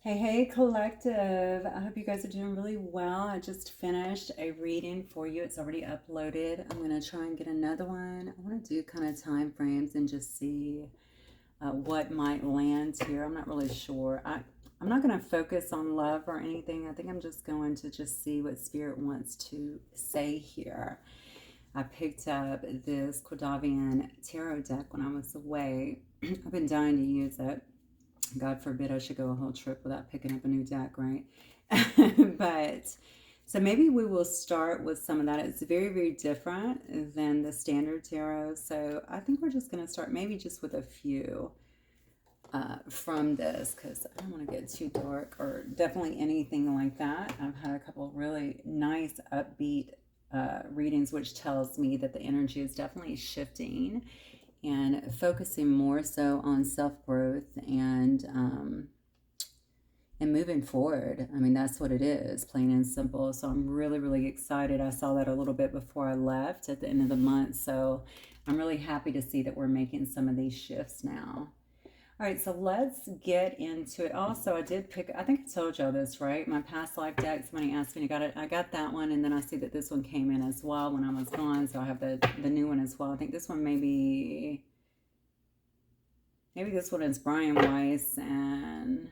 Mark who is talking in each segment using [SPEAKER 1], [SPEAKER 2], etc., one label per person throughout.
[SPEAKER 1] Hey, hey, collective. I hope you guys are doing really well. I just finished a reading for you. It's already uploaded. I'm going to try and get another one. I want to do kind of time frames and just see what might land here. I'm not really sure. I'm not going to focus on love or anything. I think I'm just going to just see what Spirit wants to say here. I picked up this Quadavian tarot deck when I was away. I've been dying to use it. God forbid I should go a whole trip without picking up a new deck, right? But so maybe we will start with some of that. It's very, very different than the standard tarot. So I think we're just going to start maybe just with a few from this because I don't want to get too dark or definitely anything like that. I've had a couple really nice, upbeat readings, which tells me that the energy is definitely shifting and focusing more so on self-growth and moving forward. I mean, that's what it is, plain and simple. So I'm really, really excited. I saw that a little bit before I left at the end of the month. So I'm really happy to see that we're making some of these shifts now. All right, so let's get into it. Also, I did pick, I think I told y'all this, right? My past life deck, somebody asked me to get it. I got that one, and then I see that this one came in as well when I was gone. So I have the new one as well. I think this one maybe this one is Brian Weiss, and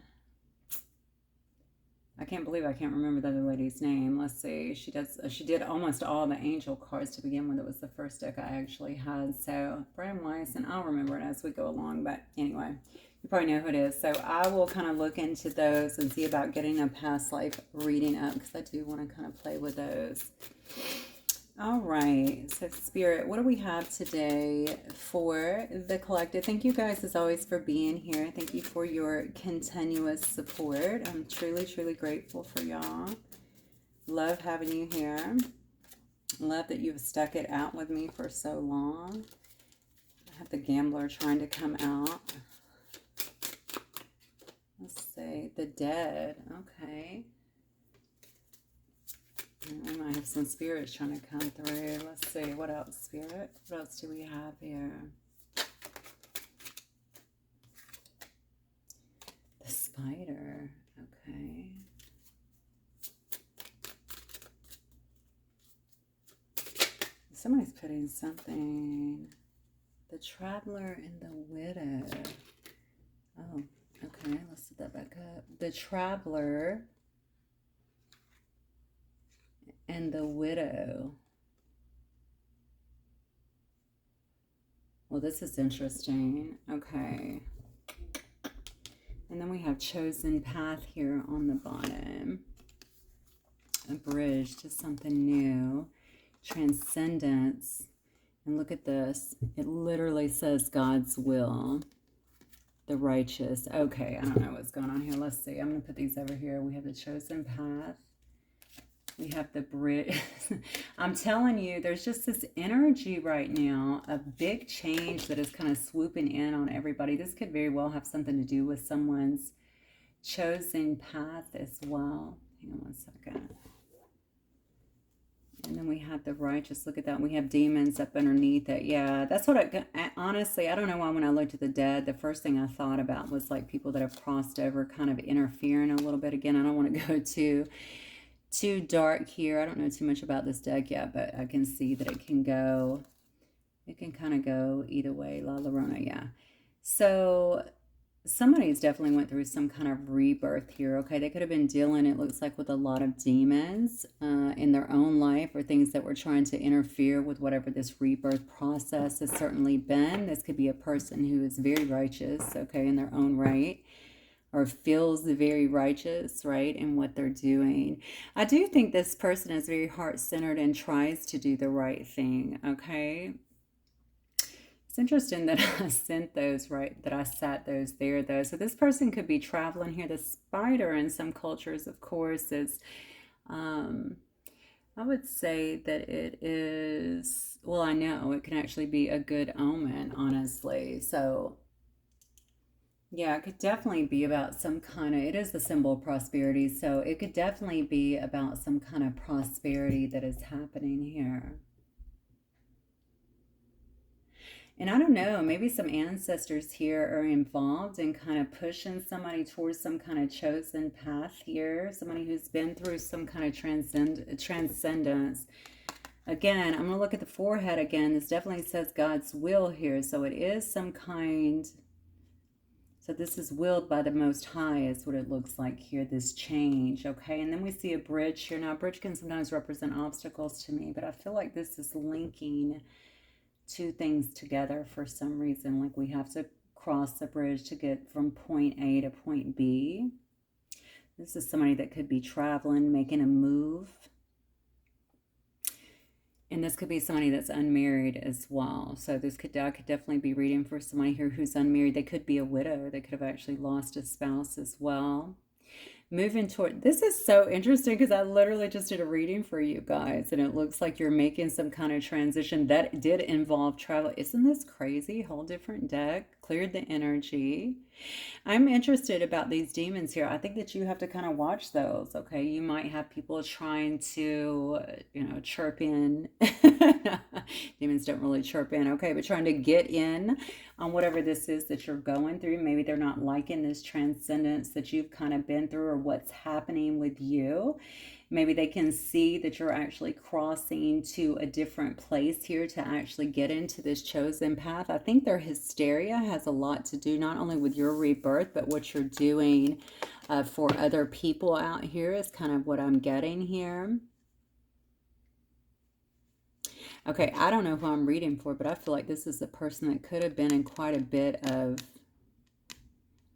[SPEAKER 1] I can't believe I can't remember the other lady's name. Let's see. She did almost all the angel cards to begin with. It was the first deck I actually had. So Brian Weiss, and I'll remember it as we go along. But anyway, you probably know who it is. So I will kind of look into those and see about getting a past life reading up because I do want to kind of play with those. All right, so Spirit, what do we have today for the collective? Thank you guys, as always, for being here. Thank you for your continuous support. I'm truly, truly grateful for y'all. Love having you here. Love that you've stuck it out with me for so long. I have the Gambler trying to come out. Let's see, the Dead. Okay. We might have some spirits trying to come through. Let's see. What else, Spirit? What else do we have here? The Spider. Okay. Somebody's putting something. The Traveler and the Widow. Oh, okay. Let's set that back up. The Traveler and the Widow. Well, this is interesting. Okay. And then we have Chosen Path here on the bottom. A bridge to something new. Transcendence. And look at this. It literally says God's will. The righteous. Okay, I don't know what's going on here. Let's see. I'm going to put these over here. We have the Chosen Path. We have the bridge. I'm telling you, there's just this energy right now, a big change that is kind of swooping in on everybody. This could very well have something to do with someone's chosen path as well. Hang on one second. And then we have the righteous. Look at that. We have demons up underneath it. Yeah, that's what honestly, I don't know why when I looked at the Dead, the first thing I thought about was like people that have crossed over kind of interfering a little bit. Again, I don't want to go too dark here. I don't know too much about this deck yet, but I can see that it can kind of go either way. La Llorona, yeah. So somebody's definitely went through some kind of rebirth here. Okay, they could have been dealing, it looks like, with a lot of demons in their own life, or things that were trying to interfere with whatever this rebirth process has certainly been. This could be a person who is very righteous, okay, in their own right, or feels very righteous, right, in what they're doing. I do think this person is very heart-centered and tries to do the right thing, okay? It's interesting that I sent those, right, that I sat those there, though. So this person could be traveling here. The spider in some cultures, of course, is, I would say that it is, well, I know it can actually be a good omen, honestly. So yeah, it could definitely be about some kind of, it is the symbol of prosperity, so it could definitely be about some kind of prosperity that is happening here. And I don't know, maybe some ancestors here are involved in kind of pushing somebody towards some kind of chosen path here. Somebody who's been through some kind of transcendence. Again, I'm going to look at the forehead again. This definitely says God's will here. So it is some kind. So this is willed by the Most High is what it looks like here, this change, okay? And then we see a bridge here. Now, a bridge can sometimes represent obstacles to me, but I feel like this is linking two things together for some reason. Like we have to cross the bridge to get from point A to point B. This is somebody that could be traveling, making a move. And this could be somebody that's unmarried as well. So I could definitely be reading for somebody here who's unmarried. They could be a widow. They could have actually lost a spouse as well. Moving toward, this is so interesting because I literally just did a reading for you guys and it looks like you're making some kind of transition that did involve travel. Isn't this crazy? Whole different deck, cleared the energy. I'm interested about these demons here. I think that you have to kind of watch those, okay? You might have people trying to, chirp in. Demons don't really chirp in, okay? But trying to get in on whatever this is that you're going through. Maybe they're not liking this transcendence that you've kind of been through or what's happening with you. Maybe they can see that you're actually crossing to a different place here to actually get into this chosen path. I think their hysteria has a lot to do not only with your rebirth, but what you're doing for other people out here is kind of what I'm getting here. Okay, I don't know who I'm reading for, but I feel like this is a person that could have been in quite a bit of,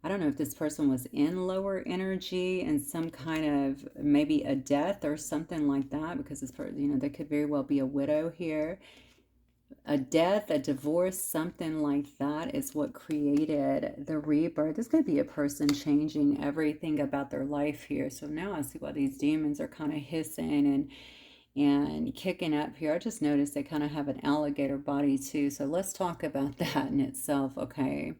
[SPEAKER 1] I don't know if this person was in lower energy and some kind of maybe a death or something like that, because this person, there could very well be a widow here. A death, a divorce, something like that is what created the rebirth. This could be a person changing everything about their life here. So now I see why these demons are kind of hissing and kicking up here. I just noticed they kind of have an alligator body too. So let's talk about that in itself, okay?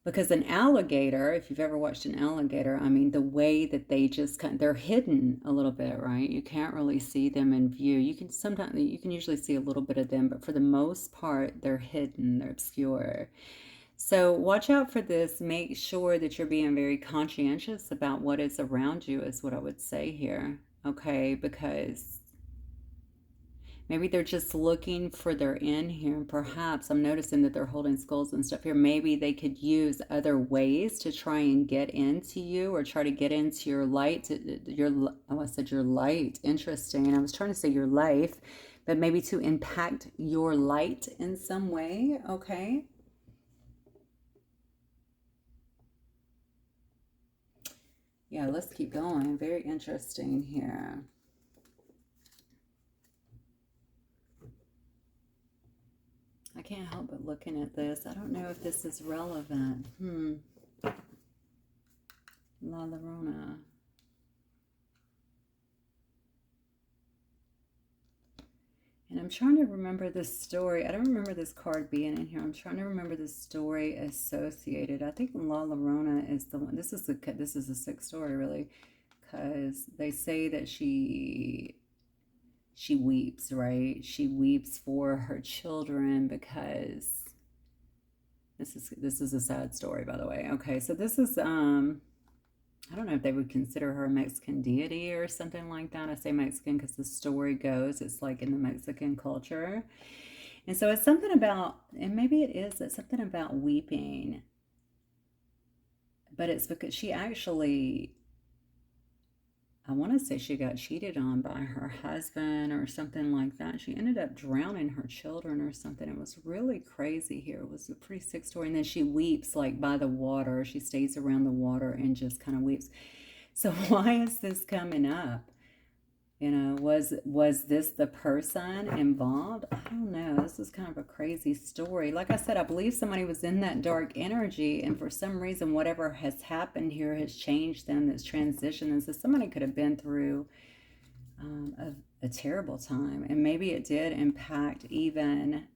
[SPEAKER 1] Because an alligator, if you've ever watched an alligator, I mean, the way that they just they're hidden a little bit, right? You can't really see them in view. You can usually see a little bit of them, but for the most part, they're hidden, they're obscure. So watch out for this. Make sure that you're being very conscientious about what is around you is what I would say here, okay? Because maybe they're just looking for their end here. And perhaps I'm noticing that they're holding skulls and stuff here. Maybe they could use other ways to try and get into you or try to get into your light. I said your light. Interesting. I was trying to say your life, but maybe to impact your light in some way. Okay. Yeah, let's keep going. Very interesting here. I can't help but looking at this. I don't know if this is relevant. La Llorona. And I'm trying to remember this story. I don't remember this card being in here. I'm trying to remember the story associated. I think La Llorona is the one. This is a sick story, really, because they say that she weeps, right? She weeps for her children because this is a sad story, by the way. Okay, so this is I don't know if they would consider her a Mexican deity or something like that. I say Mexican because the story goes it's like in the Mexican culture. And so it's something about, and maybe it's something about weeping, but it's because she actually, I want to say she got cheated on by her husband or something like that. She ended up drowning her children or something. It was really crazy here. It was a pretty sick story. And then she weeps like by the water. She stays around the water and just kind of weeps. So why is this coming up? Was this the person involved? I don't know. This is kind of a crazy story. Like I said, I believe somebody was in that dark energy, and for some reason, whatever has happened here has changed them, this transition. And so somebody could have been through a terrible time, and maybe it did impact even,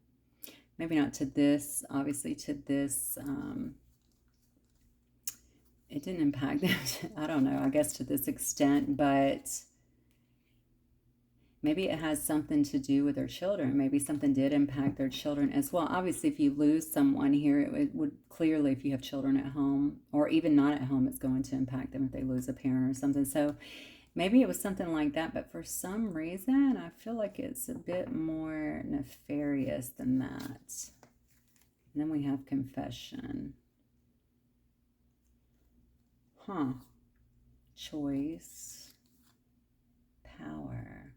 [SPEAKER 1] maybe not to this, obviously to this, it didn't impact them, I don't know, I guess to this extent, but Maybe it has something to do with their children. Maybe something did impact their children as well. Obviously, if you lose someone here, it would clearly, if you have children at home or even not at home, it's going to impact them if they lose a parent or something. So maybe it was something like that, but for some reason, I feel like it's a bit more nefarious than that. And then we have confession. Choice. Power.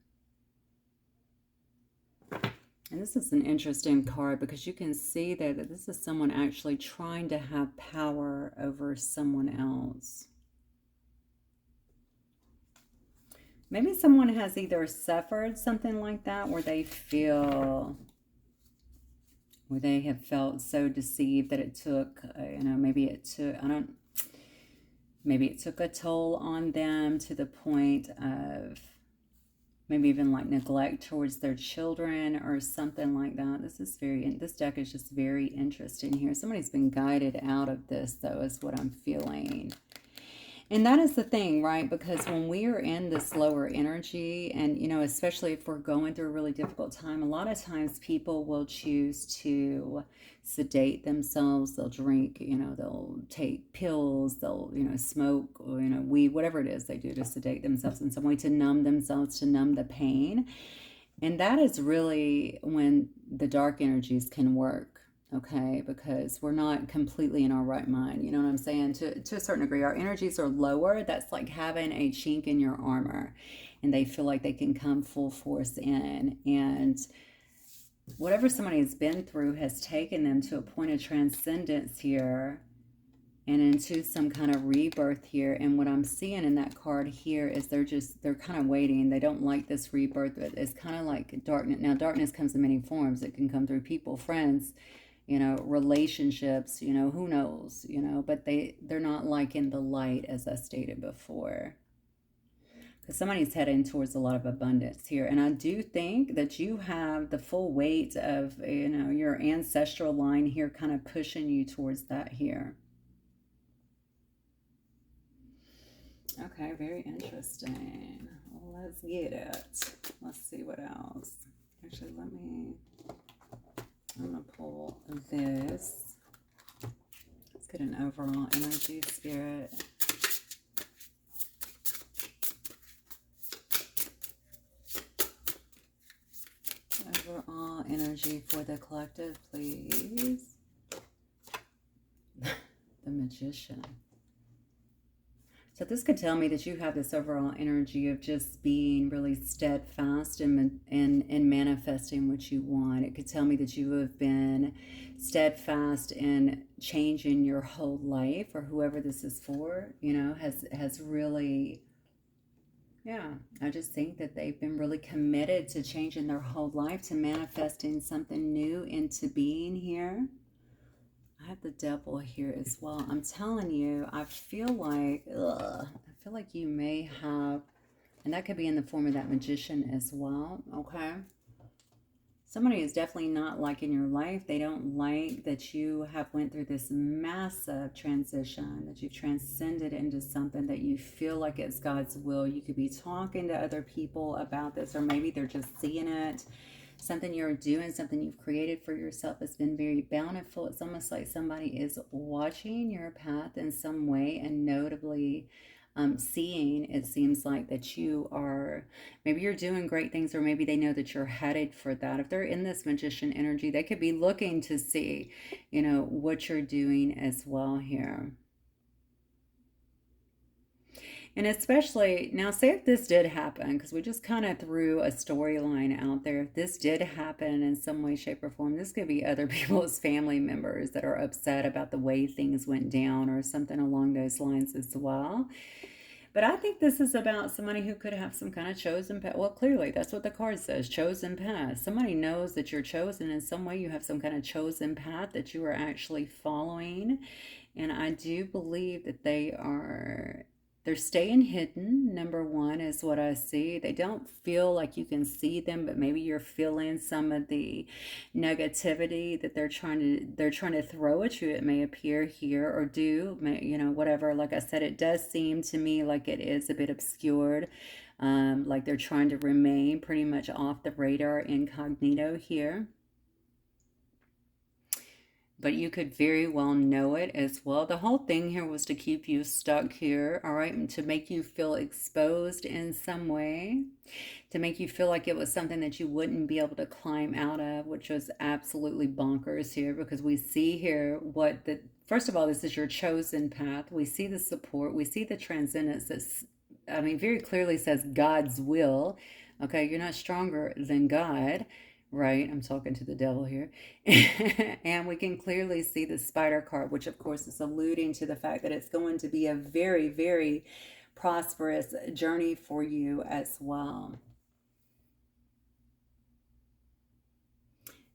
[SPEAKER 1] And this is an interesting card because you can see there that this is someone actually trying to have power over someone else. Maybe someone has either suffered something like that where they feel, where they have felt so deceived that it took, maybe it took, maybe it took a toll on them to the point of maybe even like neglect towards their children or something like that. This deck is just very interesting here. Somebody's been guided out of this, though, is what I'm feeling. And that is the thing, right? Because when we are in this lower energy, and, especially if we're going through a really difficult time, a lot of times people will choose to sedate themselves. They'll drink, they'll take pills, they'll, smoke, weed, whatever it is they do to sedate themselves in some way, to numb themselves, to numb the pain. And that is really when the dark energies can work. Okay, because we're not completely in our right mind. You know what I'm saying? To a certain degree, our energies are lower. That's like having a chink in your armor, and they feel like they can come full force in. And whatever somebody has been through has taken them to a point of transcendence here and into some kind of rebirth here. And what I'm seeing in that card here is they're kind of waiting. They don't like this rebirth. It's kind of like darkness. Now, darkness comes in many forms. It can come through people, friends, relationships, who knows, but they're not liking the light, as I stated before. Because somebody's heading towards a lot of abundance here. And I do think that you have the full weight of, your ancestral line here kind of pushing you towards that here. Okay, very interesting. Well, let's get it. Let's see what else. Actually, I'm going to pull this. Let's get an overall energy, Spirit. Overall energy for the collective, please. The Magician. So this could tell me that you have this overall energy of just being really steadfast in manifesting what you want. It could tell me that you have been steadfast in changing your whole life, or whoever this is for, has really, I just think that they've been really committed to changing their whole life, to manifesting something new into being here. I have the Devil here as well. I'm telling you, I feel like you may have, and that could be in the form of that Magician as well, okay? Somebody is definitely not liking your life. They don't like that you have went through this massive transition, that you've transcended into something that you feel like it's God's will. You could be talking to other people about this, or maybe they're just seeing it. Something you're doing, something you've created for yourself has been very bountiful. It's almost like somebody is watching your path in some way, and notably seeing, it seems like, that you are, maybe you're doing great things, or maybe they know that you're headed for that. If they're in this Magician energy, they could be looking to see, what you're doing as well here. And especially, now say if this did happen, because we just kind of threw a storyline out there. If this did happen in some way, shape, or form, this could be other people's family members that are upset about the way things went down, or something along those lines as well. But I think this is about somebody who could have some kind of chosen path. Well, clearly, that's what the card says, chosen path. Somebody knows that you're chosen in some way. You have some kind of chosen path that you are actually following. And I do believe that they're staying hidden, number one, is what I see. They don't feel like you can see them, but maybe you're feeling some of the negativity that they're trying to throw at you. It may appear here, or whatever. Like I said, it does seem to me like it is a bit obscured. like they're trying to remain pretty much off the radar incognito here. But you could very well know it as well. The whole thing here was to keep you stuck here, all right, and to make you feel exposed in some way, to make you feel like it was something that you wouldn't be able to climb out of, which was absolutely bonkers here, because we see here what the, first of all, this is your chosen path. We see the support, we see the transcendence that's, I mean, very clearly says God's will. Okay, you're not stronger than God, right? I'm talking to the devil here. And we can clearly see the spider card, which of course is alluding to the fact that it's going to be a very, very prosperous journey for you as well.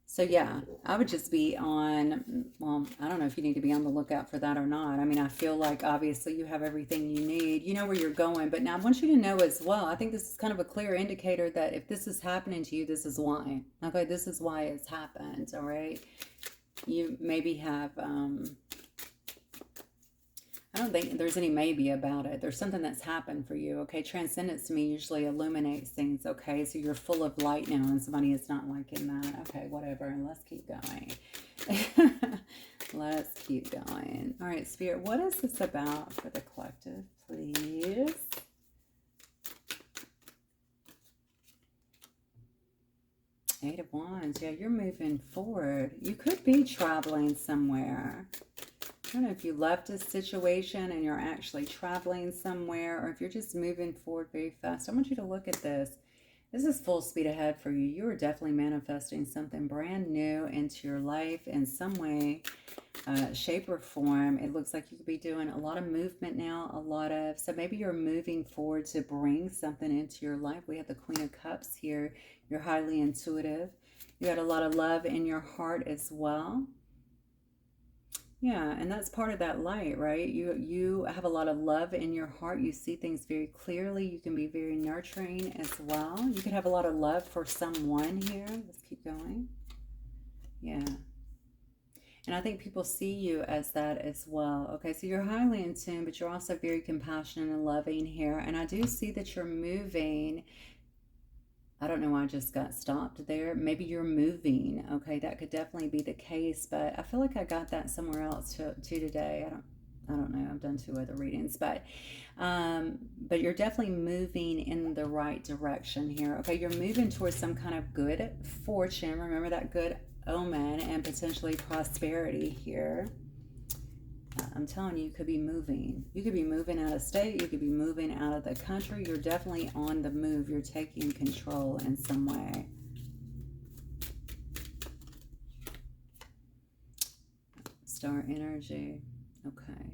[SPEAKER 1] So yeah, I would just be on, well, I don't know if you need to be on the lookout for that or not. I mean, I feel like obviously you have everything you need. You know where you're going, but now I want you to know as well, I think this is kind of a clear indicator that if this is happening to you, this is why. Okay, this is why it's happened, all right? You maybe have, I don't think there's any maybe about it. There's something that's happened for you, okay? Transcendence to me usually illuminates things, okay? So you're full of light now and somebody is not liking that. Okay, whatever. And let's keep going. Let's keep going. All right, Spirit, what is this about for the collective, please? Eight of Wands. Yeah, you're moving forward. You could be traveling somewhere. I don't know if you left a situation and you're actually traveling somewhere, or if you're just moving forward very fast. I want you to look at this. This is full speed ahead for you. You are definitely manifesting something brand new into your life in some way, shape or form. It looks like you could be doing a lot of movement now, so maybe you're moving forward to bring something into your life. We have the Queen of Cups here. You're highly intuitive. You had a lot of love in your heart as well. Yeah, and that's part of that light, right? You have a lot of love in your heart. You see things very clearly. You can be very nurturing as well. You could have a lot of love for someone here. Let's keep going. Yeah. And I think people see you as that as well. Okay, so you're highly in tune, but you're also very compassionate and loving here. And I do see that you're moving. I don't know why I just got stopped there. Maybe you're moving. Okay, that could definitely be the case, but I feel like I got that somewhere else too today. I don't know. I've done 2 other readings, but you're definitely moving in the right direction here. Okay, you're moving towards some kind of good fortune. Remember that good omen and potentially prosperity here. I'm telling you, you could be moving. You could be moving out of state. You could be moving out of the country. You're definitely on the move. You're taking control in some way. Star energy. Okay.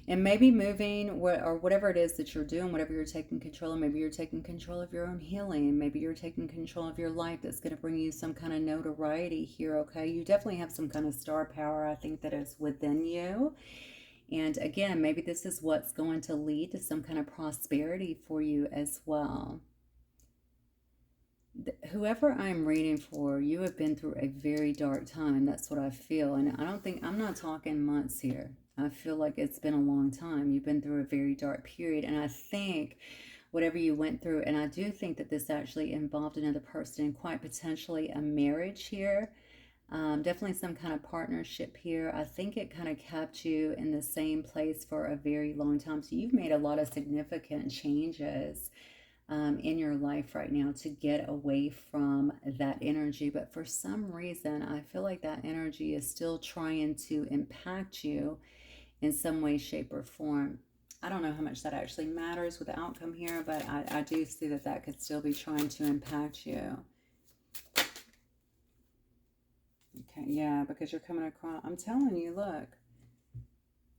[SPEAKER 1] And maybe moving or whatever it is that you're doing, whatever you're taking control of, maybe you're taking control of your own healing. Maybe you're taking control of your life that's going to bring you some kind of notoriety here, okay? You definitely have some kind of star power, I think, that is within you. And again, maybe this is what's going to lead to some kind of prosperity for you as well. Whoever I'm reading for, you have been through a very dark time. That's what I feel. And I'm not talking months here. I feel like it's been a long time. You've been through a very dark period. And I think whatever you went through, and I do think that this actually involved another person and quite potentially a marriage here. Definitely some kind of partnership here. I think it kind of kept you in the same place for a very long time. So you've made a lot of significant changes in your life right now to get away from that energy. But for some reason, I feel like that energy is still trying to impact you in some way, shape, or form. I don't know how much that actually matters with the outcome here, but I do see that that could still be trying to impact you. Okay, yeah, because you're coming across, I'm telling you, look,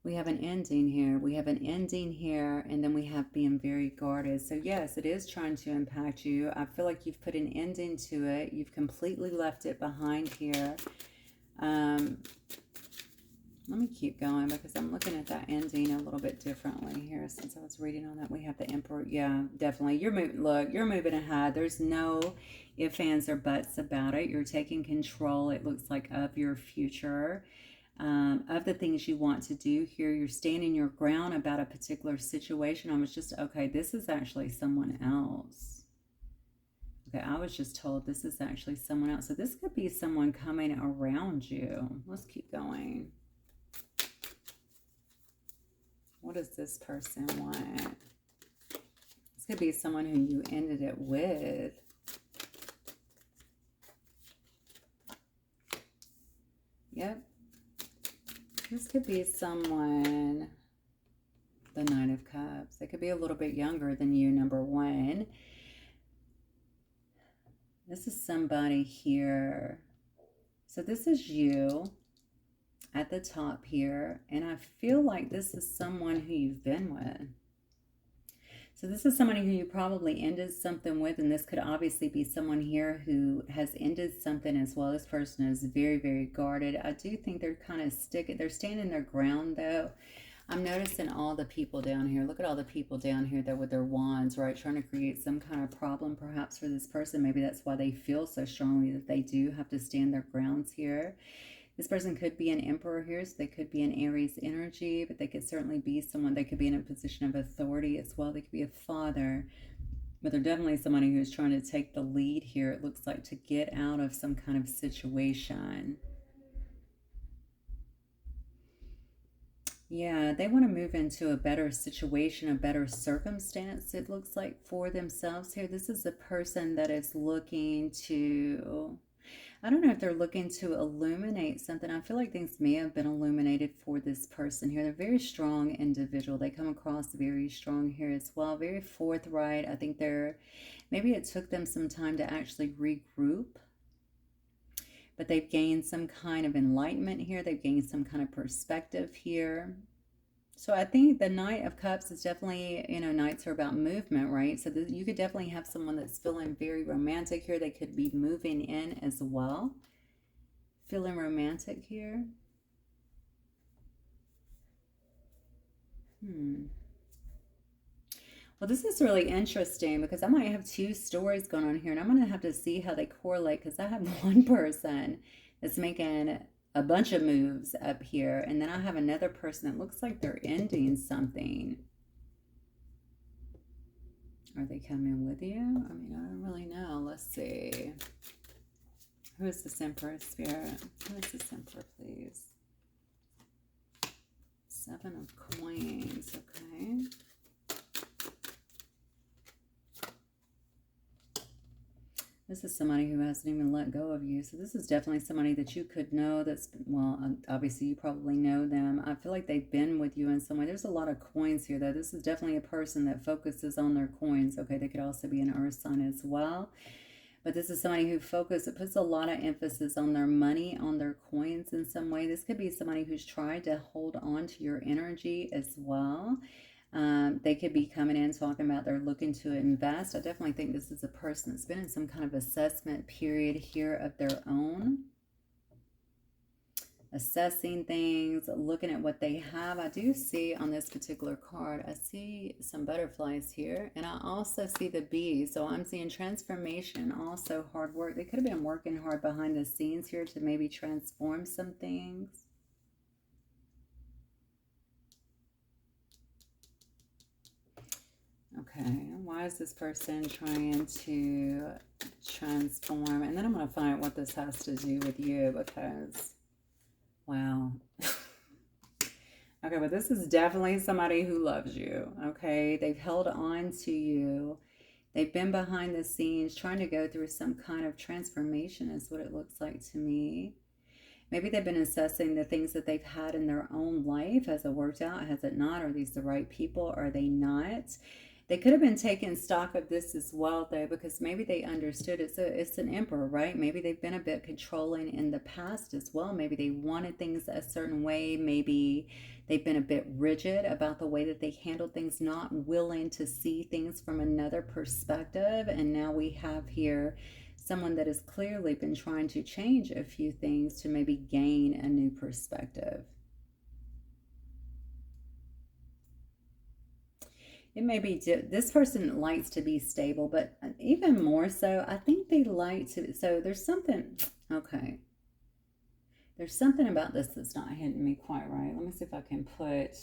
[SPEAKER 1] we have an ending here. We have an ending here, and then we have being very guarded. So yes, it is trying to impact you. I feel like you've put an ending to it. You've completely left it behind here. Let me keep going because I'm looking at that ending a little bit differently here since I was reading on that. We have the Emperor. Yeah, definitely. You're moving. Look, you're moving ahead. There's no ifs, ands, or buts about it. You're taking control, it looks like, of your future. of the things you want to do here. You're standing your ground about a particular situation. I was just, okay, this is actually someone else. Okay, I was just told this is actually someone else. So this could be someone coming around you. Let's keep going. What does this person want? This could be someone who you ended it with. Yep. This could be someone, the Nine of Cups. They could be a little bit younger than you, number one. This is somebody here. So this is you at the top here. And I feel like this is someone who you've been with. So this is somebody who you probably ended something with, and this could obviously be someone here who has ended something as well. This person is very, very guarded. I do think they're kind of they're standing their ground though. I'm noticing all the people down here. Look at all the people down here that with their wands, right? Trying to create some kind of problem perhaps for this person. Maybe that's why they feel so strongly that they do have to stand their grounds here. This person could be an emperor here, so they could be an Aries energy, but they could certainly be someone, they could be in a position of authority as well. They could be a father, but they're definitely somebody who's trying to take the lead here, it looks like, to get out of some kind of situation. Yeah, they want to move into a better situation, a better circumstance, it looks like, for themselves here. This is a person that is looking to... I don't know if they're looking to illuminate something. I feel like things may have been illuminated for this person here. They're a very strong individual. They come across very strong here as well. Very forthright. I think maybe it took them some time to actually regroup. But they've gained some kind of enlightenment here. They've gained some kind of perspective here. So I think the Knight of Cups is definitely, Knights are about movement, right? So you could definitely have someone that's feeling very romantic here. They could be moving in as well. Feeling romantic here. Well, this is really interesting because I might have two stories going on here, and I'm going to have to see how they correlate because I have one person that's making a bunch of moves up here, and then I have another person that looks like they're ending something. Are they coming with you? I mean, I don't really know. Let's see. Who is this Emperor Spirit? Who is this Emperor, please? Seven of Coins, okay. This is somebody who hasn't even let go of you. So this is definitely somebody that you could know that's, well, obviously you probably know them. I feel like they've been with you in some way. There's a lot of coins here, though. This is definitely a person that focuses on their coins. Okay, they could also be an earth sign as well. But this is somebody who puts a lot of emphasis on their money, on their coins in some way. This could be somebody who's tried to hold on to your energy as well. They could be coming in talking about they're looking to invest. I definitely think this is a person that's been in some kind of assessment period here of their own. Assessing things, looking at what they have. I do see on this particular card, I see some butterflies here, and I also see the bees. So I'm seeing transformation, also hard work. They could have been working hard behind the scenes here to maybe transform some things. Okay, why is this person trying to transform? And then I'm going to find out what this has to do with you because, wow. Okay, but this is definitely somebody who loves you, okay? They've held on to you. They've been behind the scenes trying to go through some kind of transformation is what it looks like to me. Maybe they've been assessing the things that they've had in their own life. Has it worked out? Has it not? Are these the right people? Are they not? They could have been taking stock of this as well, though, because maybe they understood it's an emperor, right? Maybe they've been a bit controlling in the past as well. Maybe they wanted things a certain way. Maybe they've been a bit rigid about the way that they handle things, not willing to see things from another perspective. And now we have here someone that has clearly been trying to change a few things to maybe gain a new perspective. It may be, this person likes to be stable, but even more so, I think they like to, so there's something, okay. There's something about this that's not hitting me quite right. Let me see if I can put,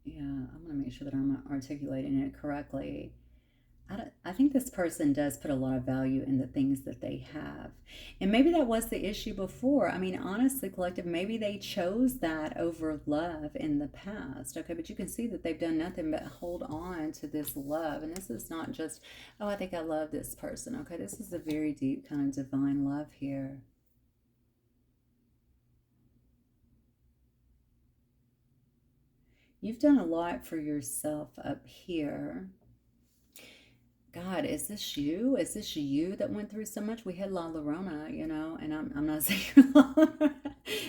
[SPEAKER 1] yeah, I'm going to make sure that I'm articulating it correctly. I think this person does put a lot of value in the things that they have. And maybe that was the issue before. I mean, honestly, collective, maybe they chose that over love in the past. Okay, but you can see that they've done nothing but hold on to this love. And this is not just, oh, I think I love this person. Okay, this is a very deep kind of divine love here. You've done a lot for yourself up here. God, is this you? Is this you that went through so much? We had La Llorona, you know, and I'm not saying,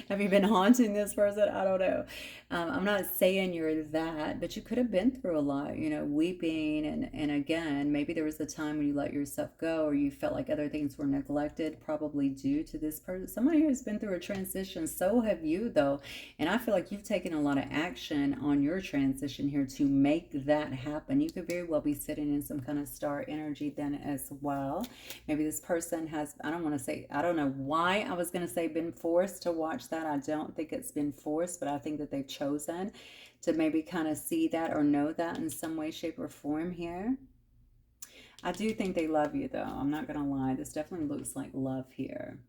[SPEAKER 1] have you been haunting this person? I don't know. I'm not saying you're that, but you could have been through a lot, you know, weeping. And again, maybe there was a time when you let yourself go or you felt like other things were neglected, probably due to this person. Somebody who's been through a transition. So have you, though. And I feel like you've taken a lot of action on your transition here to make that happen. You could very well be sitting in some kind of star energy then as well. Maybe this person has, I don't want to say, I don't know why I was going to say been forced to watch that. I don't think it's been forced, but I think that they've chosen to maybe kind of see that or know that in some way, shape, or form here. I do think they love you, though. I'm not going to lie. This definitely looks like love here.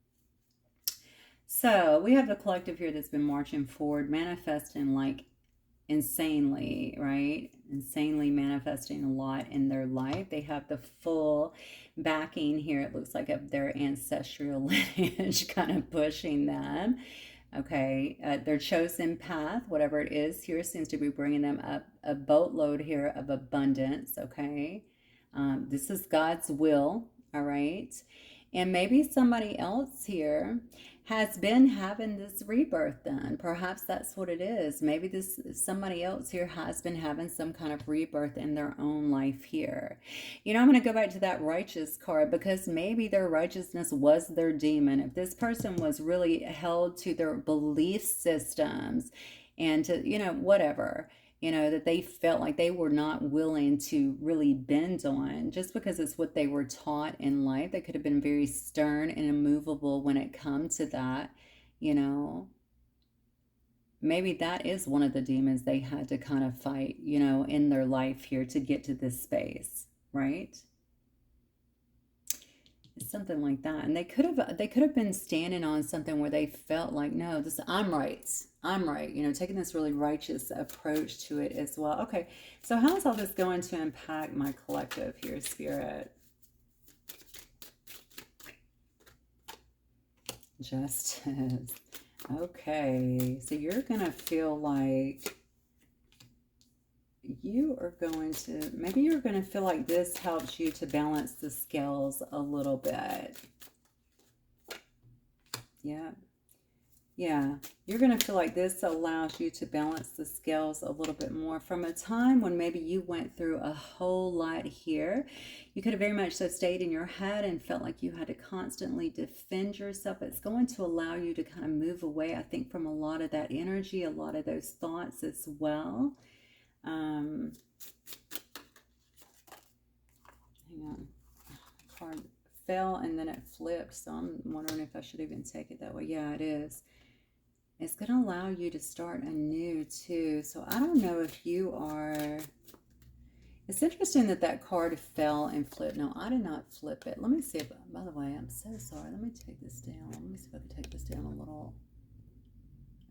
[SPEAKER 1] So we have the collective here that's been marching forward, manifesting like insanely, right? Insanely manifesting a lot in their life. They have the full backing here. It looks like of their ancestral lineage kind of pushing them. Okay, their chosen path, whatever it is here, seems to be bringing them up a boatload here of abundance. Okay, this is God's will. All right. And maybe somebody else here has been having this rebirth done. Perhaps that's what it is. Maybe this somebody else here has been having some kind of rebirth in their own life here. You know, I'm going to go back to that righteous card because maybe their righteousness was their demon. If this person was really held to their belief systems and to, you know, whatever, you know, that they felt like they were not willing to really bend on just because it's what they were taught in life. They could have been very stern and immovable when it comes to that, you know. Maybe that is one of the demons they had to kind of fight, you know, in their life here to get to this space, right? Something like that. And they could have been standing on something where they felt like, no, this, I'm right, you know, taking this really righteous approach to it as well. Okay, so how is all this going to impact my collective here, Spirit? Justice. Okay, so you're gonna feel like you are going to, maybe you're going to feel like this helps you to balance the scales a little bit. Yeah. Yeah. You're going to feel like this allows you to balance the scales a little bit more from a time when maybe you went through a whole lot here. You could have very much so stayed in your head and felt like you had to constantly defend yourself. It's going to allow you to kind of move away, I think, from a lot of that energy, a lot of those thoughts as well. Hang on, the card fell and then it flipped, so I'm wondering if I should even take it that way. Yeah, it is. It's going to allow you to start anew too. So I don't know if you are, it's interesting that that card fell and flipped. No, I did not flip it. Let me see if, by the way, I'm so sorry. Let me take this down. Let me see if I can take this down a little.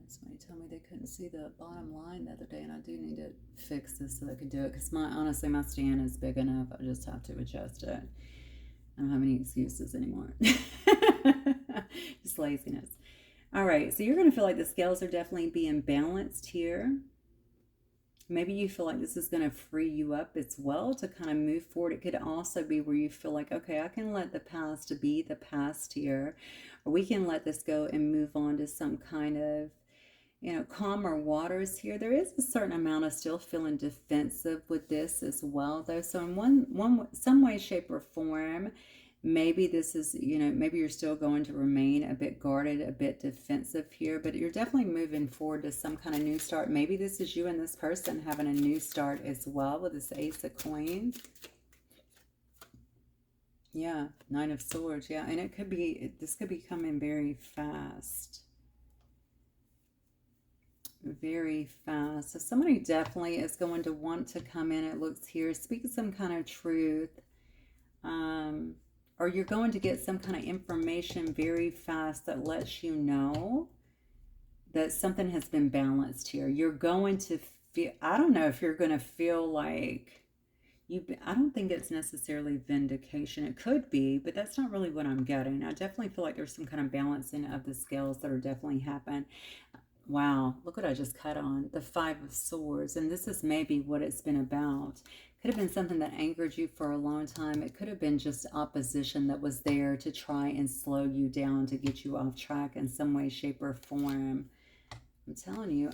[SPEAKER 1] Somebody told me they couldn't see the bottom line the other day, and I do need to fix this so they can do it, because honestly, my stand is big enough. I just have to adjust it. I don't have any excuses anymore. Just laziness. All right, so you're going to feel like the scales are definitely being balanced here. Maybe you feel like this is going to free you up as well to kind of move forward. It could also be where you feel like, okay, I can let the past be the past here, or we can let this go and move on to some kind of, you know, calmer waters here. There is a certain amount of still feeling defensive with this as well, though. So in some way, shape, or form, maybe this is, you know, maybe you're still going to remain a bit guarded, a bit defensive here, but you're definitely moving forward to some kind of new start. Maybe this is you and this person having a new start as well with this Ace of Coins. Yeah, Nine of Swords. Yeah, and it could be, this could be coming very fast. Very fast. So somebody definitely is going to want to come in, it looks here, speak some kind of truth. Um, or you're going to get some kind of information very fast that lets you know that something has been balanced here. You're going to feel, I don't know if you're going to feel like I don't think it's necessarily vindication. It could be, but that's not really what I'm getting. I definitely feel like there's some kind of balancing of the scales that are definitely happening. Wow, look what I just cut on. The Five of Swords. And this is maybe what it's been about. Could have been something that angered you for a long time. It could have been just opposition that was there to try and slow you down, to get you off track in some way, shape, or form. I'm telling you,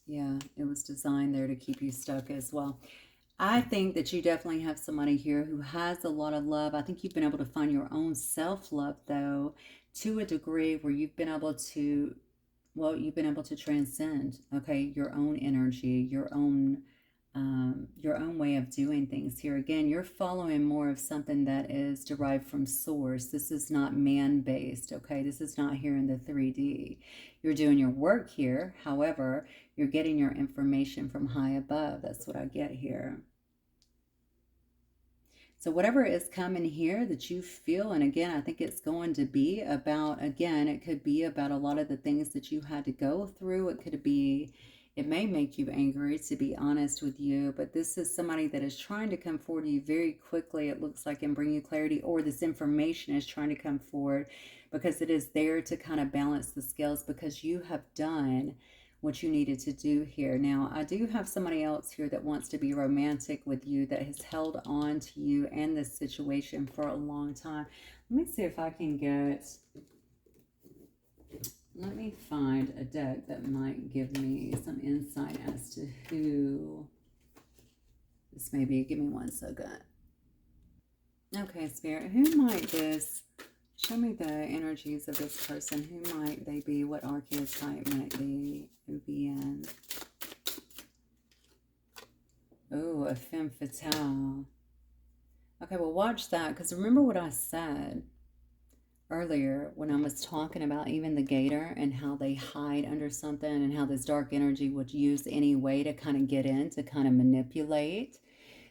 [SPEAKER 1] yeah, it was designed there to keep you stuck as well. I think that you definitely have somebody here who has a lot of love. I think you've been able to find your own self-love, though, to a degree where you've been able to, well, you've been able to transcend, okay, your own energy, your own way of doing things here. Again, you're following more of something that is derived from source. This is not man-based, okay? This is not here in the 3D. You're doing your work here. However, you're getting your information from high above. That's what I get here. So whatever is coming here that you feel, and again, I think it's going to be about, again, it could be about a lot of the things that you had to go through. It could be, it may make you angry, to be honest with you, but this is somebody that is trying to come forward to you very quickly, it looks like, and bring you clarity, or this information is trying to come forward because it is there to kind of balance the scales, because you have done what you needed to do here. Now, I do have somebody else here that wants to be romantic with you, that has held on to you and this situation for a long time. Let me see if I can get, let me find a deck that might give me some insight as to who this may be. Give me one second. Okay, Spirit, who might this, show me the energies of this person. Who might they be? What archetype might they be in? Oh, a femme fatale. Okay, well, watch that, because remember what I said earlier when I was talking about even the gator and how they hide under something, and how this dark energy would use any way to kind of get in, to kind of manipulate.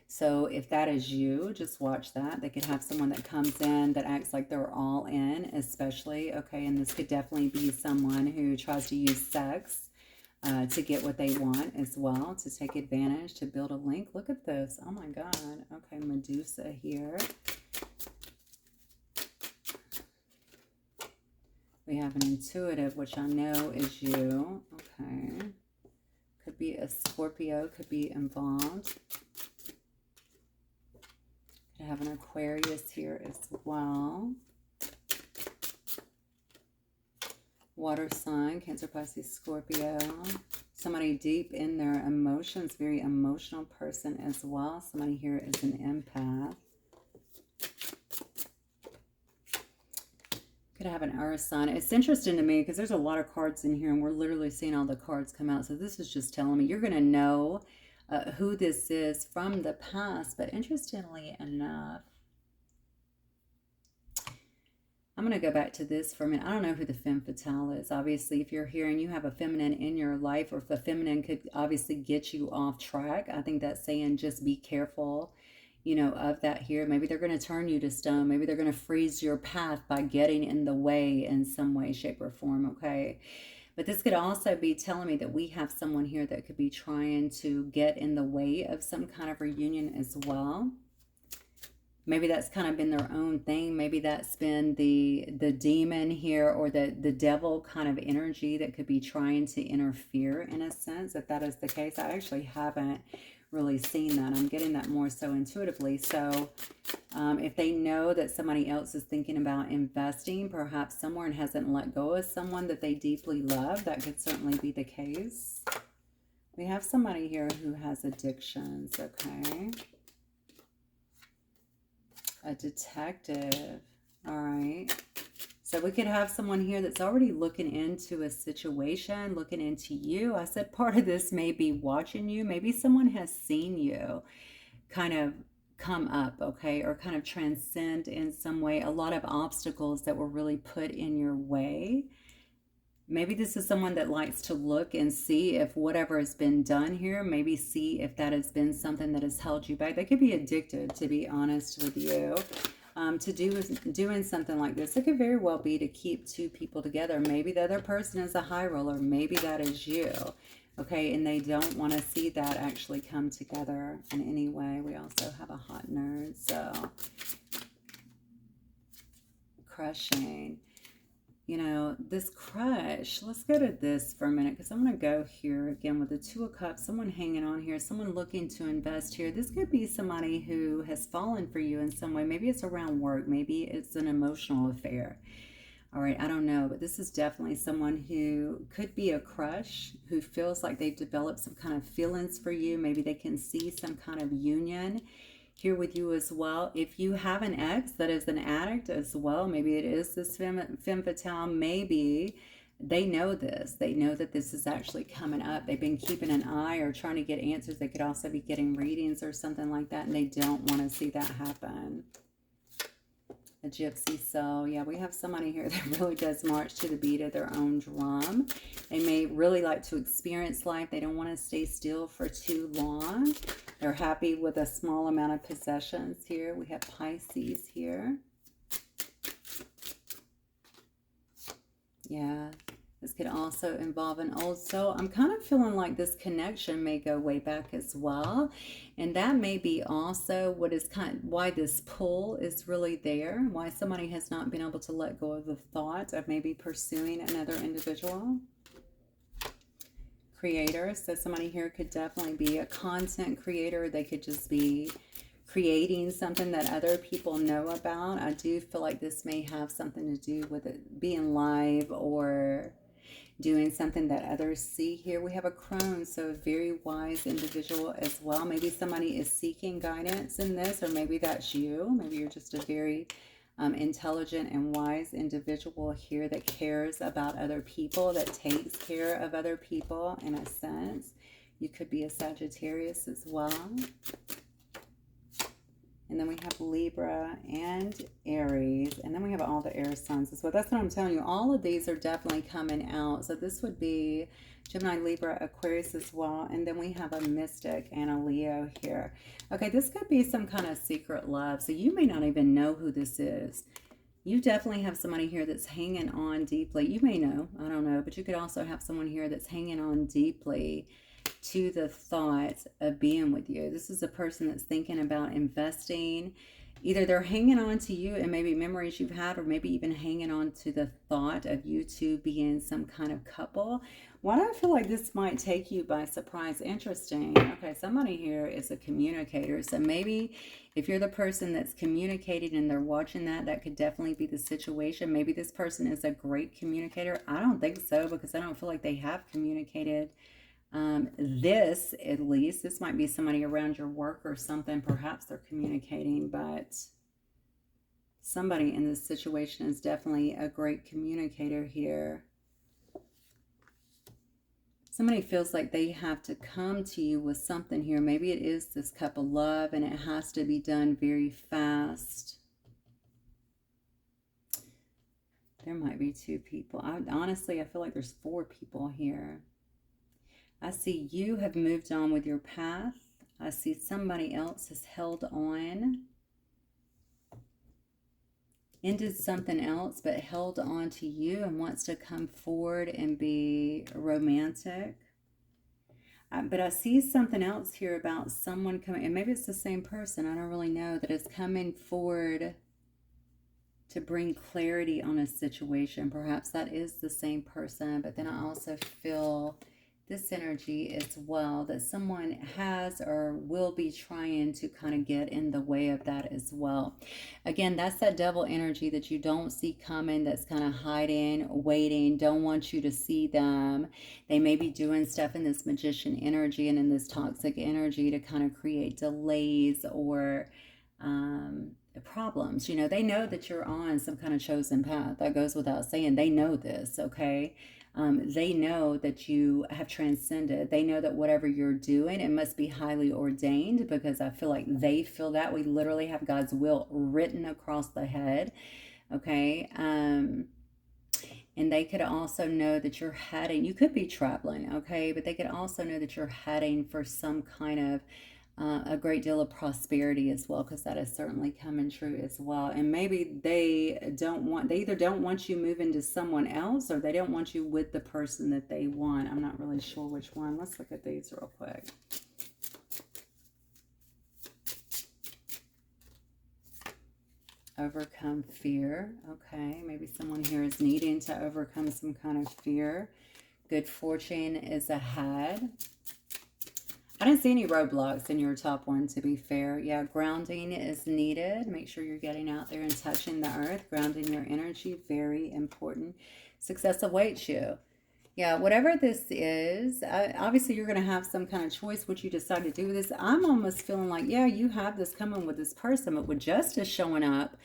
[SPEAKER 1] So if that is you, just watch that. They could have someone that comes in that acts like they're all in, especially, okay, and this could definitely be someone who tries to use sex to get what they want as well, to take advantage, to build a link. Look at this. Oh my God. Okay, Medusa here. We have an intuitive, which I know is you. Okay. Could be a Scorpio, could be involved. Could have an Aquarius here as well. Water sign, Cancer, Pisces, Scorpio. Somebody deep in their emotions, very emotional person as well. Somebody here is an empath. Could have an Earth sign. It's interesting to me because there's a lot of cards in here, and we're literally seeing all the cards come out. So this is just telling me you're going to know who this is from the past. But interestingly enough, I'm going to go back to this for a minute. I don't know who the femme fatale is. Obviously, if you're here and you have a feminine in your life, or if a feminine could obviously get you off track, I think that's saying just be careful, you know, of that here. Maybe they're going to turn you to stone. Maybe they're going to freeze your path by getting in the way in some way, shape, or form, okay? But this could also be telling me that we have someone here that could be trying to get in the way of some kind of reunion as well. Maybe that's kind of been their own thing. Maybe that's been the demon here, or the devil kind of energy that could be trying to interfere in a sense, if that is the case. I actually haven't really seen that. I'm getting that more so intuitively. So if they know that somebody else is thinking about investing, perhaps someone hasn't let go of someone that they deeply love, that could certainly be the case. We have somebody here who has addictions, okay? A detective. All right. So we could have someone here that's already looking into a situation, looking into you. I said part of this may be watching you. Maybe someone has seen you kind of come up, okay, or kind of transcend in some way a lot of obstacles that were really put in your way. Maybe this is someone that likes to look and see if whatever has been done here, maybe see if that has been something that has held you back. They could be addicted, to be honest with you, to doing something like this. It could very well be to keep two people together. Maybe the other person is a high roller. Maybe that is you. Okay, and they don't want to see that actually come together in any way. We also have a hot nerd, so crushing. You know, this crush, let's go to this for a minute, because I'm going to go here again with the Two of Cups, someone hanging on here, someone looking to invest here. This could be somebody who has fallen for you in some way. Maybe it's around work. Maybe it's an emotional affair. All right, I don't know, but this is definitely someone who could be a crush, who feels like they've developed some kind of feelings for you. Maybe they can see some kind of union here with you as well. If you have an ex that is an addict as well, maybe it is this femme fatale, maybe they know this. They know that this is actually coming up. They've been keeping an eye or trying to get answers. They could also be getting readings or something like that, and they don't want to see that happen. A gypsy soul. Yeah, we have somebody here that really does march to the beat of their own drum. They may really like to experience life. They don't want to stay still for too long. They're happy with a small amount of possessions here. We have Pisces here. Yeah. This could also involve an old soul. I'm kind of feeling like this connection may go way back as well. And that may be also what is why this pull is really there. Why somebody has not been able to let go of the thought of maybe pursuing another individual. Creator. So somebody here could definitely be a content creator. They could just be creating something that other people know about. I do feel like this may have something to do with it being live or doing something that others see here. We have a crone, so a very wise individual as well. Maybe somebody is seeking guidance in this, or maybe that's you. Maybe you're just a very intelligent and wise individual here that cares about other people, that takes care of other people in a sense. You could be a Sagittarius as well. And then we have Libra and Aries. And then we have all the air signs as well. That's what I'm telling you. All of these are definitely coming out. So this would be Gemini, Libra, Aquarius as well. And then we have a Mystic and a Leo here. Okay, this could be some kind of secret love. So you may not even know who this is. You definitely have somebody here that's hanging on deeply. You may know. I don't know. But you could also have someone here that's hanging on deeply to the thought of being with you. This is a person that's thinking about investing. Either they're hanging on to you and maybe memories you've had, or maybe even hanging on to the thought of you two being some kind of couple. Why do I feel like this might take you by surprise? Interesting. Okay, somebody here is a communicator. So maybe if you're the person that's communicating and they're watching that, that could definitely be the situation. Maybe this person is a great communicator. I don't think so, because I don't feel like they have communicated this, at least. This might be somebody around your work or something. Perhaps they're communicating, but somebody in this situation is definitely a great communicator here. Somebody feels like they have to come to you with something here. Maybe it is this cup of love and it has to be done very fast. There might be two people. Honestly, I feel like there's four people here. I see you have moved on with your path. I see somebody else has held on, ended something else, but held on to you and wants to come forward and be romantic. But I see something else here about someone coming, and maybe it's the same person, I don't really know, that is coming forward to bring clarity on a situation. Perhaps that is the same person, but then I also feel this energy as well, that someone has or will be trying to kind of get in the way of that as well. Again, that's that devil energy that you don't see coming, that's kind of hiding, waiting, don't want you to see them. They may be doing stuff in this magician energy and in this toxic energy to kind of create delays or problems. You know, they know that you're on some kind of chosen path. That goes without saying. They know this, okay? They know that you have transcended. They know that whatever you're doing, it must be highly ordained, because I feel like they feel that. We literally have God's will written across the head. Okay. And they could also know that you're heading, you could be traveling, okay, but they could also know that you're heading for some kind of a great deal of prosperity as well, because that is certainly coming true as well. And maybe they either don't want you moving to someone else, or they don't want you with the person that they want. I'm not really sure which one. Let's look at these real quick. Overcome fear. Okay, maybe someone here is needing to overcome some kind of fear. Good fortune is ahead. I didn't see any roadblocks in your top one, to be fair. Yeah, grounding is needed. Make sure you're getting out there and touching the earth. Grounding your energy, very important. Success awaits you. Yeah, whatever this is, obviously you're going to have some kind of choice what you decide to do with this. I'm almost feeling like, yeah, you have this coming with this person, but with justice showing up,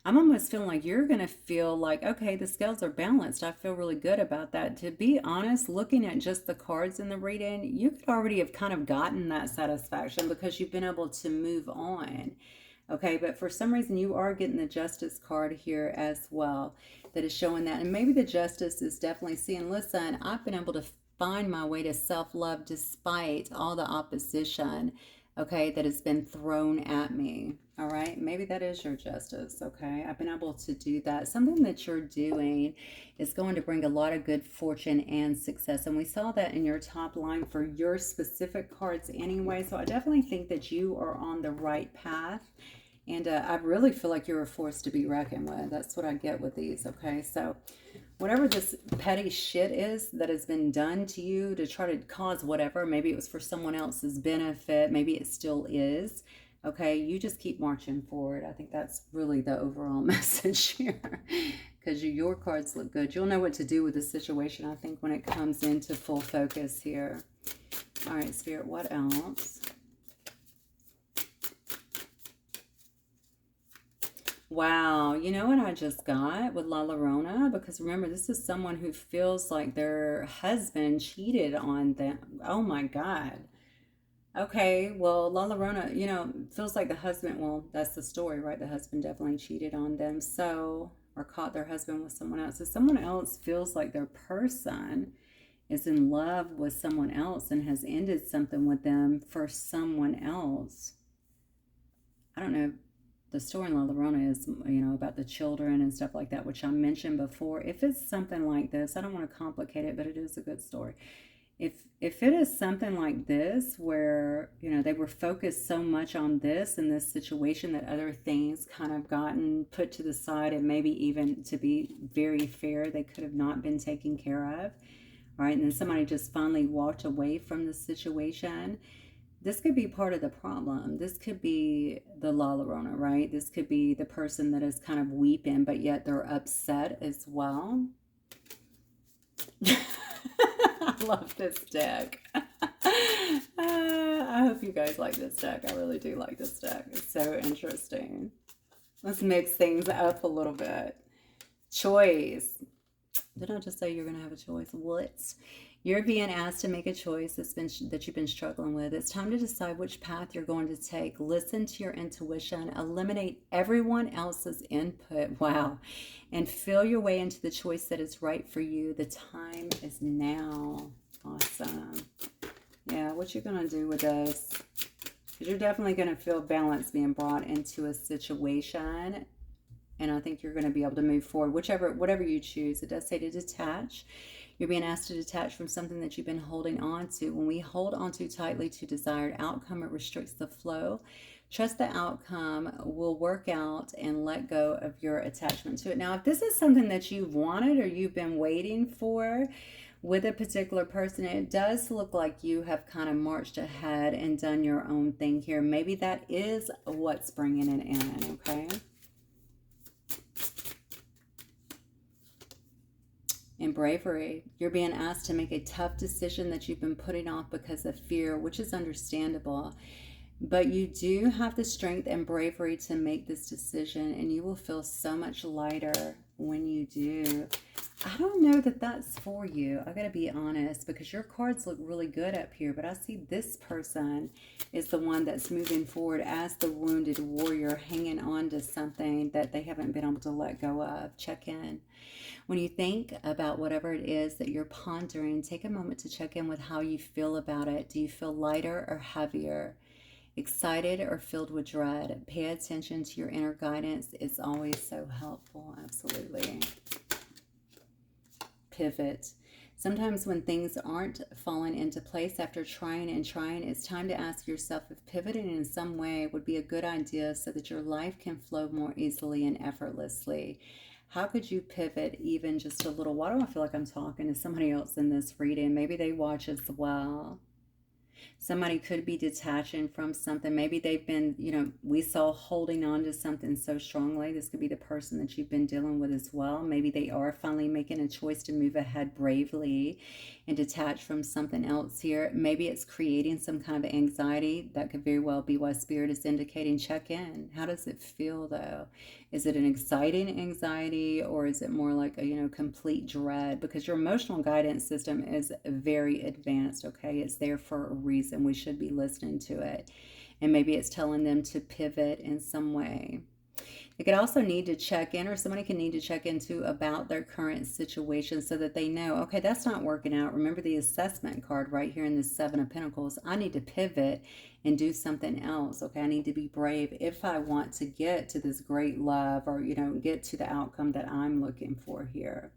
[SPEAKER 1] I'm almost feeling like you're going to feel like, okay, the scales are balanced. I feel really good about that. To be honest, looking at just the cards in the reading, you could already have kind of gotten that satisfaction because you've been able to move on. Okay, but for some reason you are getting the justice card here as well, that is showing that. And maybe the justice is definitely seeing, listen, I've been able to find my way to self-love despite all the opposition, okay, that has been thrown at me. All right, maybe that is your justice. Okay, I've been able to do that. Something that you're doing is going to bring a lot of good fortune and success. And we saw that in your top line for your specific cards anyway. So I definitely think that you are on the right path. And I really feel like you're a force to be reckoned with. That's what I get with these, okay? So whatever this petty shit is that has been done to you to try to cause whatever, maybe it was for someone else's benefit, maybe it still is, okay? You just keep marching forward. I think that's really the overall message here, because your cards look good. You'll know what to do with the situation, I think, when it comes into full focus here. All right, Spirit, what else? Wow, you know what I just got with La Llorona? Because remember, this is someone who feels like their husband cheated on them. Oh my God. Okay, well, La Llorona, you know, feels like the husband, well, that's the story, right? The husband definitely cheated on them. So, or caught their husband with someone else. So someone else feels like their person is in love with someone else and has ended something with them for someone else. I don't know. The story in La Llorona is, you know, about the children and stuff like that, which I mentioned before. If it's something like this, I don't want to complicate it, but it is a good story. If it is something like this, where, you know, they were focused so much on this and this situation that other things kind of gotten put to the side, and maybe even, to be very fair, they could have not been taken care of, right? And then somebody just finally walked away from the situation. This could be part of the problem. This could be the La Llorona, right? This could be the person that is kind of weeping, but yet they're upset as well. I love this deck. I hope you guys like this deck. I really do like this deck. It's so interesting. Let's mix things up a little bit. Choice. Did I just say you're going to have a choice? What? You're being asked to make a choice that you've been struggling with. It's time to decide which path you're going to take. Listen to your intuition. Eliminate everyone else's input. Wow. And feel your way into the choice that is right for you. The time is now. Awesome. Yeah, what you're going to do with this? Because you're definitely going to feel balance being brought into a situation. And I think you're going to be able to move forward, whatever you choose. It does say to detach. You're being asked to detach from something that you've been holding on to. When we hold on too tightly to desired outcome, it restricts the flow. Trust the outcome will work out, and let go of your attachment to it. Now, if this is something that you've wanted or you've been waiting for with a particular person, it does look like you have kind of marched ahead and done your own thing here. Maybe that is what's bringing it in, okay? And bravery. You're being asked to make a tough decision that you've been putting off because of fear, which is understandable. But you do have the strength and bravery to make this decision, and you will feel so much lighter when you do. I don't know that that's for you. I gotta be honest, because your cards look really good up here, but I see this person is the one that's moving forward as the wounded warrior, hanging on to something that they haven't been able to let go of. Check in. When you think about whatever it is that you're pondering, take a moment to check in with how you feel about it. Do you feel lighter or heavier? Excited or filled with dread? Pay attention to your inner guidance. It's always so helpful. Absolutely. Pivot. Sometimes when things aren't falling into place after trying and trying, it's time to ask yourself if pivoting in some way would be a good idea so that your life can flow more easily and effortlessly. How could you pivot even just a little? Why do I feel like I'm talking to somebody else in this reading? Maybe they watch as well. Somebody could be detaching from something. Maybe they've been, we saw holding on to something so strongly. This could be the person that you've been dealing with as well. Maybe they are finally making a choice to move ahead bravely and detach from something else here. Maybe it's creating some kind of anxiety. That could very well be why Spirit is indicating check in. How does it feel though? Is it an exciting anxiety, or is it more like a, complete dread? Because your emotional guidance system is very advanced, okay? It's there for a reason. We should be listening to it. And maybe it's telling them to pivot in some way. They could also need to check in, or somebody can need to check into about their current situation so that they know, okay, that's not working out. Remember the assessment card right here in the Seven of Pentacles. I need to pivot and do something else. Okay, I need to be brave if I want to get to this great love, or, get to the outcome that I'm looking for here.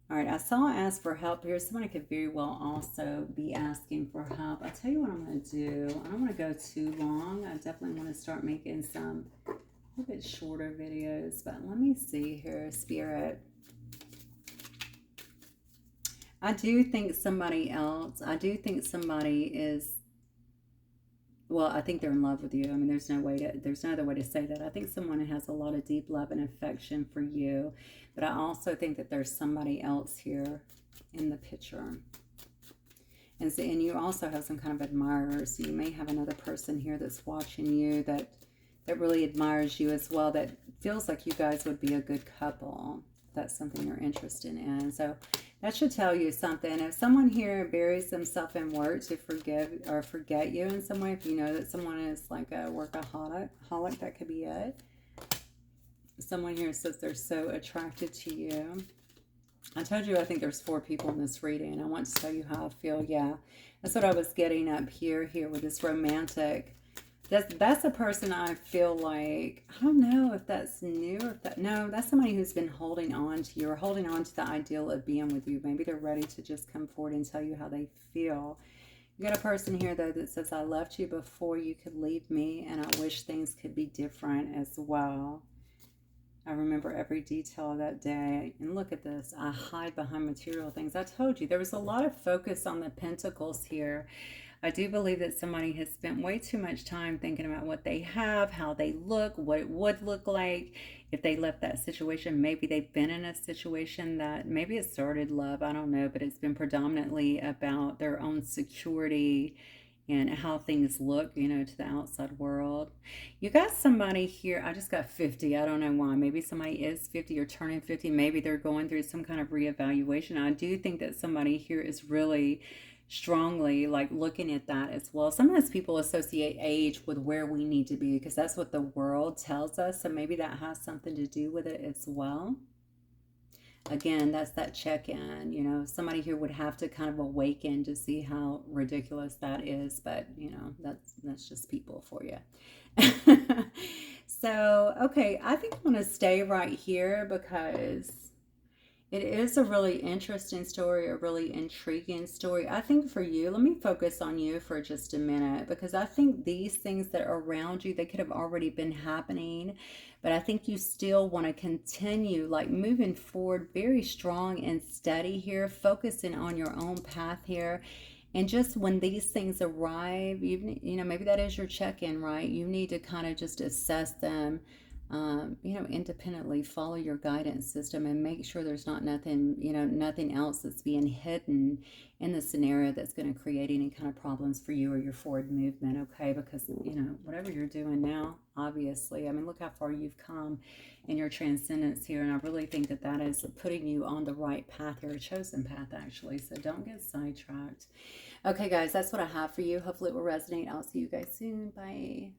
[SPEAKER 1] All right, I saw ask for help here. Somebody could very well also be asking for help. I'll tell you what I'm going to do. I don't want to go too long. I definitely want to start making some a little bit shorter videos, but let me see here, Spirit. I do think somebody is, well, I think they're in love with you. I mean, there's no other way to say that. I think someone has a lot of deep love and affection for you, but I also think that there's somebody else here in the picture. And you also have some kind of admirers. So you may have another person here that's watching you that really admires you as well, that feels like you guys would be a good couple. That's something you're interested in. So that should tell you something. If someone here buries themselves in work to forgive or forget you in some way, if you know that someone is like a workaholic, that could be it. Someone here says they're so attracted to you. I told you I think there's 4 people in this reading. I want to tell you how I feel. Yeah, that's what I was getting up here with this romantic. That's a person I feel like, I don't know if that's new or if that, no, that's somebody who's been holding on to you, or holding on to the ideal of being with you. Maybe they're ready to just come forward and tell you how they feel. You got a person here though that says, I left you before you could leave me, and I wish things could be different as well. I remember every detail of that day. And look at this. I hide behind material things. I told you there was a lot of focus on the pentacles here. I do believe that somebody has spent way too much time thinking about what they have, how they look, what it would look like if they left that situation. Maybe they've been in a situation that maybe it started love, I don't know, but it's been predominantly about their own security and how things look, to the outside world. You got somebody here, I just got 50. I don't know why. Maybe somebody is 50 or turning 50. Maybe they're going through some kind of reevaluation. I do think that somebody here is really strongly like looking at that as well. Sometimes people associate age with where we need to be because that's what the world tells us. So maybe that has something to do with it as well. Again, that's that check-in. Somebody here would have to kind of awaken to see how ridiculous that is, but that's just people for you. So okay, I think I'm going to stay right here because it is a really interesting story, a really intriguing story. I think for you, let me focus on you for just a minute, because I think these things that are around you, they could have already been happening, but I think you still want to continue like moving forward very strong and steady here, focusing on your own path here. And just when these things arrive, maybe that is your check-in, right? You need to kind of just assess them. you know, independently follow your guidance system and make sure there's not nothing, you know, nothing else that's being hidden in the scenario that's going to create any kind of problems for you or your forward movement, okay? Because, you know, whatever you're doing now, obviously, I mean, look how far you've come in your transcendence here, and I really think that that is putting you on the right path here, a chosen path, actually, so don't get sidetracked. Okay, guys, that's what I have for you. Hopefully it will resonate. I'll see you guys soon. Bye.